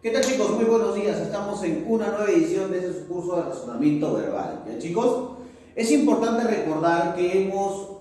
¿Qué tal, chicos? Muy buenos días. Estamos en una nueva edición de este curso de razonamiento verbal. ¿Ya, chicos? Es importante recordar que hemos,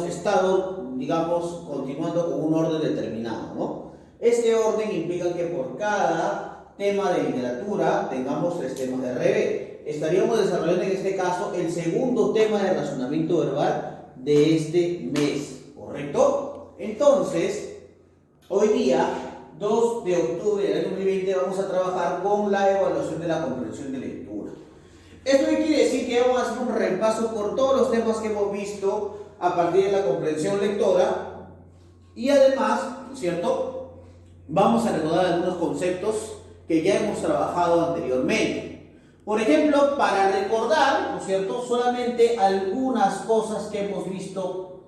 estado, continuando con un orden determinado, ¿no? Este orden implica que por cada tema de literatura tengamos 3 temas de RB. Estaríamos desarrollando en este caso el segundo tema de razonamiento verbal de este mes, ¿correcto? Entonces, hoy día 2 de octubre del año 2020 vamos a trabajar con la evaluación de la comprensión de lectura. Esto quiere decir que vamos a hacer un repaso por todos los temas que hemos visto a partir de la comprensión lectora y además, ¿no es cierto?, vamos a recordar algunos conceptos que ya hemos trabajado anteriormente. Por ejemplo, para recordar, ¿no es cierto?, solamente algunas cosas que hemos visto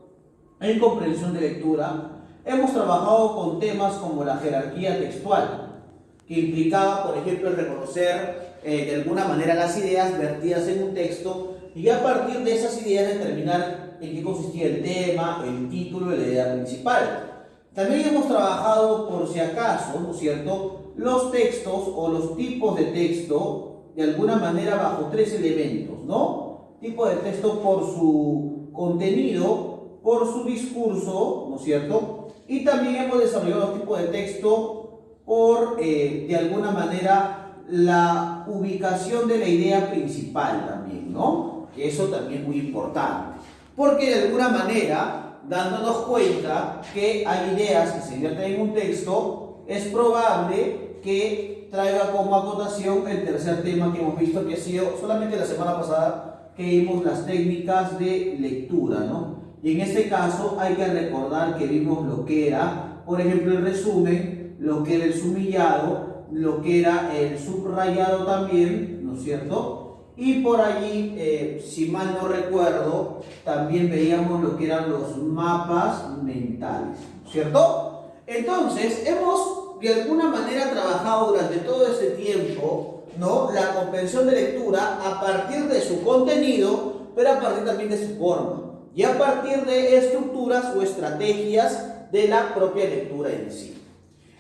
en comprensión de lectura. Hemos trabajado con temas como la jerarquía textual, que implicaba, por ejemplo, el reconocer de alguna manera las ideas vertidas en un texto y a partir de esas ideas determinar en qué consistía el tema, el título y la idea principal. También hemos trabajado, por si acaso, ¿no es cierto?, los textos o los tipos de texto, de alguna manera bajo 3 elementos, ¿no? Tipo de texto por su contenido, por su discurso, ¿no es cierto?, y también hemos desarrollado los tipos de texto por, de alguna manera, la ubicación de la idea principal también, ¿no? Que eso también es muy importante. Porque de alguna manera, dándonos cuenta que hay ideas que se invierten en un texto, es probable que traiga como acotación el tercer tema que hemos visto, que ha sido solamente la semana pasada, que vimos las técnicas de lectura, ¿no? Y en este caso hay que recordar que vimos lo que era, por ejemplo, el resumen, lo que era el sumillado, lo que era el subrayado también, ¿no es cierto? Y por allí, si mal no recuerdo, también veíamos lo que eran los mapas mentales, ¿cierto? Entonces, hemos de alguna manera trabajado durante todo este tiempo, ¿no?, la comprensión de lectura a partir de su contenido, pero a partir también de su forma. Y a partir de estructuras o estrategias de la propia lectura en sí.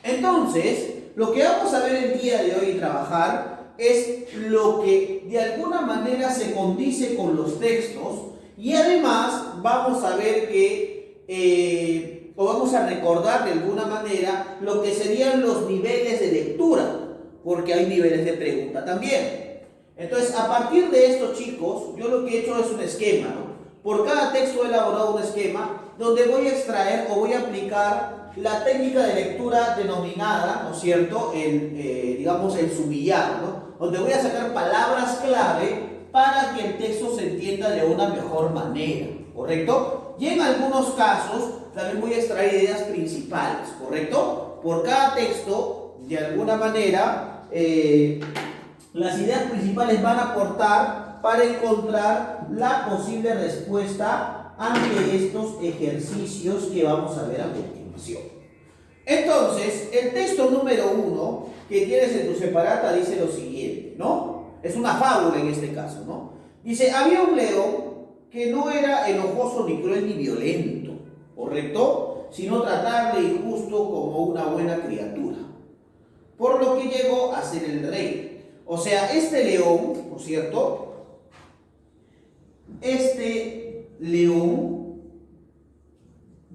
Entonces, lo que vamos a ver el día de hoy y trabajar es lo que de alguna manera se condice con los textos y además vamos a ver que, o vamos a recordar de alguna manera lo que serían los niveles de lectura, porque hay niveles de pregunta también. Entonces, a partir de esto, chicos, yo lo que he hecho es un esquema, ¿no? Por cada texto he elaborado un esquema donde voy a extraer o voy a aplicar la técnica de lectura denominada, ¿no es cierto?, el sumillado, ¿no?, donde voy a sacar palabras clave para que el texto se entienda de una mejor manera, ¿correcto? Y en algunos casos también voy a extraer ideas principales, ¿correcto? Por cada texto, de alguna manera, las ideas principales van a aportar para encontrar la posible respuesta ante estos ejercicios que vamos a ver a continuación. Entonces, el texto número 1 que tienes en tu separata dice lo siguiente, ¿no? Es una fábula en este caso, ¿no? Dice, había un león que no era enojoso, ni cruel, ni violento, ¿correcto?, sino tratable y justo como una buena criatura, por lo que llegó a ser el rey. O sea, este león, ¿no es cierto?, este león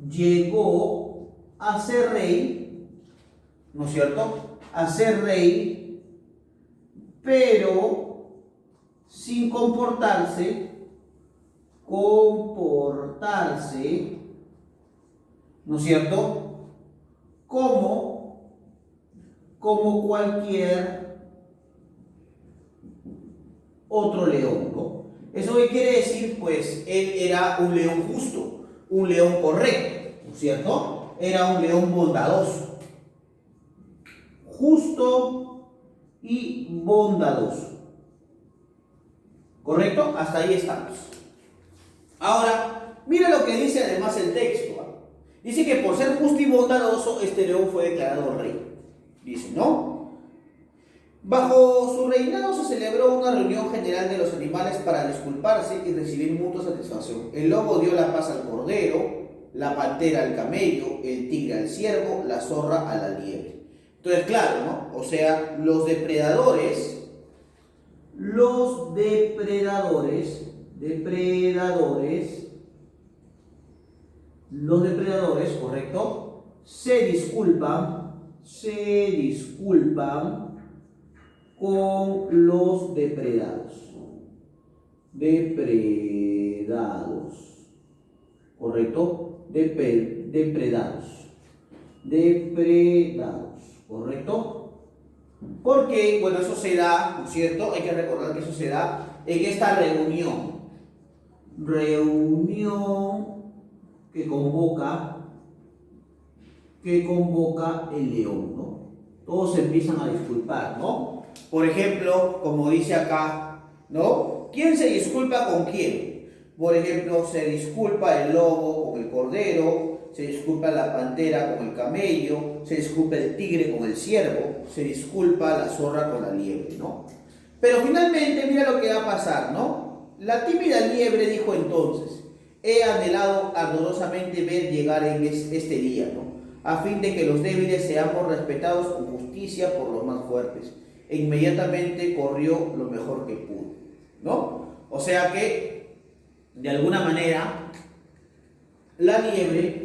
llegó a ser rey, ¿no es cierto?, a ser rey, pero sin comportarse, ¿no es cierto?, como cualquier otro león, ¿no? ¿Eso qué quiere decir? Pues él era un león justo, un león correcto, ¿no es cierto? Era un león bondadoso, justo y bondadoso, ¿correcto? Hasta ahí estamos. Ahora, mira lo que dice además el texto, ¿eh? Dice que por ser justo y bondadoso, este león fue declarado rey. Dice, ¿no? Bajo su reinado se celebró una reunión general de los animales para disculparse y recibir mutua satisfacción. El lobo dio la paz al cordero, la pantera al camello, el tigre al ciervo, la zorra a la liebre. Entonces, claro, ¿no? O sea, los depredadores, ¿correcto? Se disculpan con los depredados, ¿correcto? Depredados, ¿correcto? Porque, bueno, eso se da, ¿no es cierto? Hay que recordar que eso se da en esta reunión que convoca el león, ¿no? Todos se empiezan a disculpar, ¿no? Por ejemplo, como dice acá, ¿no? ¿Quién se disculpa con quién? Por ejemplo, se disculpa el lobo con el cordero, se disculpa la pantera con el camello, se disculpa el tigre con el ciervo, se disculpa la zorra con la liebre, ¿no? Pero finalmente, mira lo que va a pasar, ¿no? La tímida liebre dijo entonces: he anhelado ardorosamente ver llegar en este día, ¿no? A fin de que los débiles seamos respetados con justicia por los más fuertes. E inmediatamente corrió lo mejor que pudo, ¿no? O sea que, de alguna manera, la liebre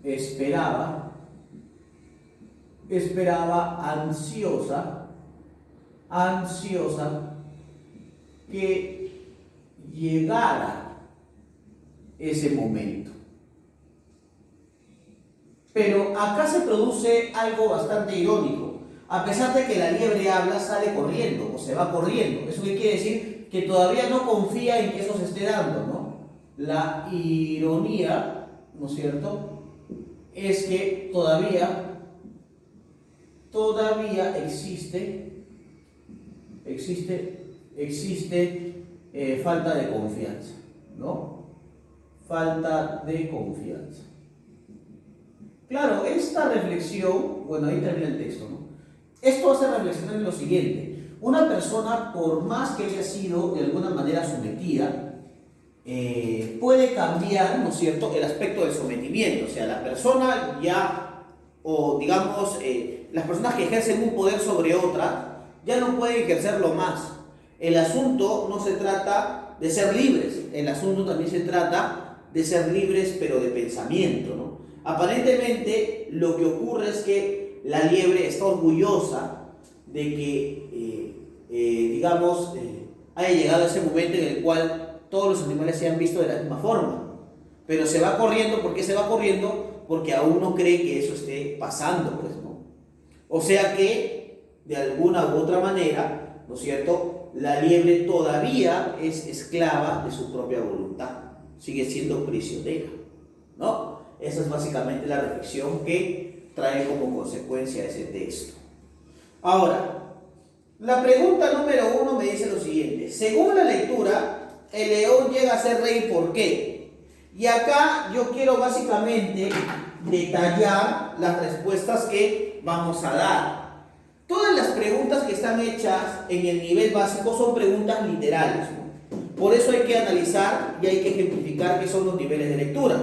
esperaba ansiosa que llegara ese momento. Pero acá se produce algo bastante irónico. A pesar de que la liebre habla, sale corriendo o se va corriendo. ¿Eso qué quiere decir? Que todavía no confía en que eso se esté dando, ¿no? La ironía, ¿no es cierto?, es que todavía existe falta de confianza, ¿no? Falta de confianza. Claro, esta reflexión, bueno, ahí termina el texto, ¿no? Esto hace reflexionar en lo siguiente: una persona, por más que haya sido de alguna manera sometida, puede cambiar, ¿no es cierto?, el aspecto del sometimiento. O sea, la persona ya, o digamos, las personas que ejercen un poder sobre otra, ya no pueden ejercerlo más. El asunto no se trata de ser libres, el asunto también se trata de ser libres, pero de pensamiento, ¿no? Aparentemente, lo que ocurre es que la liebre está orgullosa de que, haya llegado ese momento en el cual todos los animales se han visto de la misma forma. Pero se va corriendo. ¿Por qué se va corriendo? Porque aún no cree que eso esté pasando, pues, ¿no? O sea que, de alguna u otra manera, ¿no es cierto?, la liebre todavía es esclava de su propia voluntad. Sigue siendo prisionera, ¿no? Esa es básicamente la reflexión que trae como consecuencia ese texto. Ahora, la pregunta número 1 me dice lo siguiente: según la lectura, el león llega a ser rey, ¿por qué? Y acá yo quiero básicamente detallar las respuestas que vamos a dar. Todas las preguntas que están hechas en el nivel básico son preguntas literales, ¿no? Por eso hay que analizar y hay que ejemplificar qué son los niveles de lectura.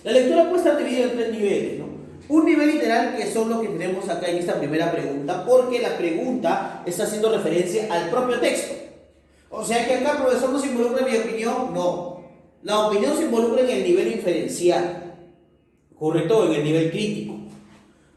La lectura puede estar dividida en 3 niveles, ¿no? Un nivel literal, que son los que tenemos acá en esta primera pregunta, porque la pregunta está haciendo referencia al propio texto. O sea que acá, profesor, ¿no se involucra en mi opinión? No. La opinión se involucra en el nivel inferencial, ¿correcto? En el nivel crítico.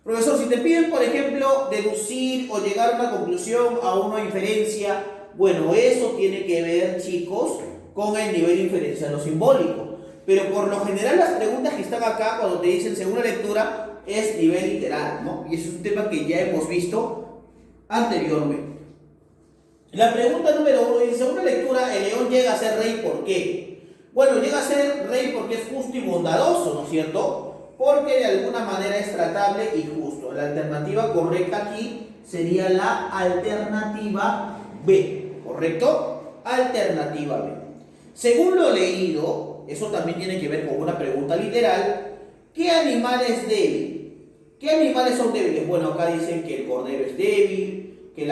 Profesor, si te piden, por ejemplo, deducir o llegar a una conclusión, a una inferencia, bueno, eso tiene que ver, chicos, con el nivel inferencial o simbólico. Pero por lo general las preguntas que están acá, cuando te dicen según la lectura, es nivel literal, ¿no? Y eso es un tema que ya hemos visto anteriormente. La pregunta número 1 dice: según la lectura, el león llega a ser rey, ¿por qué? Bueno, llega a ser rey porque es justo y bondadoso, ¿no es cierto? Porque de alguna manera es tratable y justo. La alternativa correcta aquí sería la alternativa B, ¿correcto? Alternativa B. Según lo leído, eso también tiene que ver con una pregunta literal: ¿qué animal es débil? ¿Qué animales son débiles? Bueno, acá dicen que el cordero es débil, que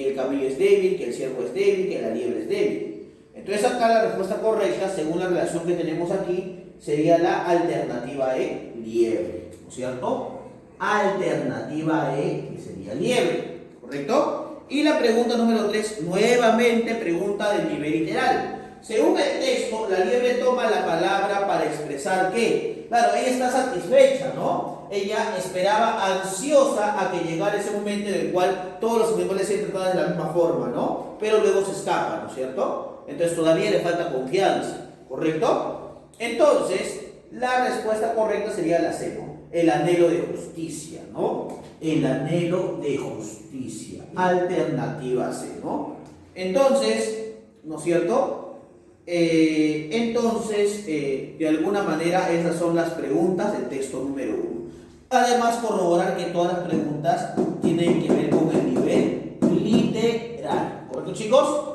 el camello es débil, que el ciervo es débil, que la liebre es débil. Entonces acá la respuesta correcta, según la relación que tenemos aquí, sería la alternativa E, liebre, ¿no es cierto? Alternativa E, que sería liebre, ¿correcto? Y la pregunta número 3, nuevamente pregunta del nivel literal. Según el texto, la liebre toma la palabra para expresar que, claro, ella está satisfecha, ¿no? Ella esperaba ansiosa a que llegara ese momento en el cual todos los animales se trataban de la misma forma, ¿no? Pero luego se escapa, ¿no es cierto? Entonces todavía le falta confianza, ¿correcto? Entonces, la respuesta correcta sería la C, ¿no? El anhelo de justicia, ¿no? El anhelo de justicia. Alternativa C, ¿no? Entonces, ¿no es cierto? De alguna manera, esas son las preguntas del texto número 1. Además, corroborar que todas las preguntas tienen que ver con el nivel literal. ¿Correcto, chicos?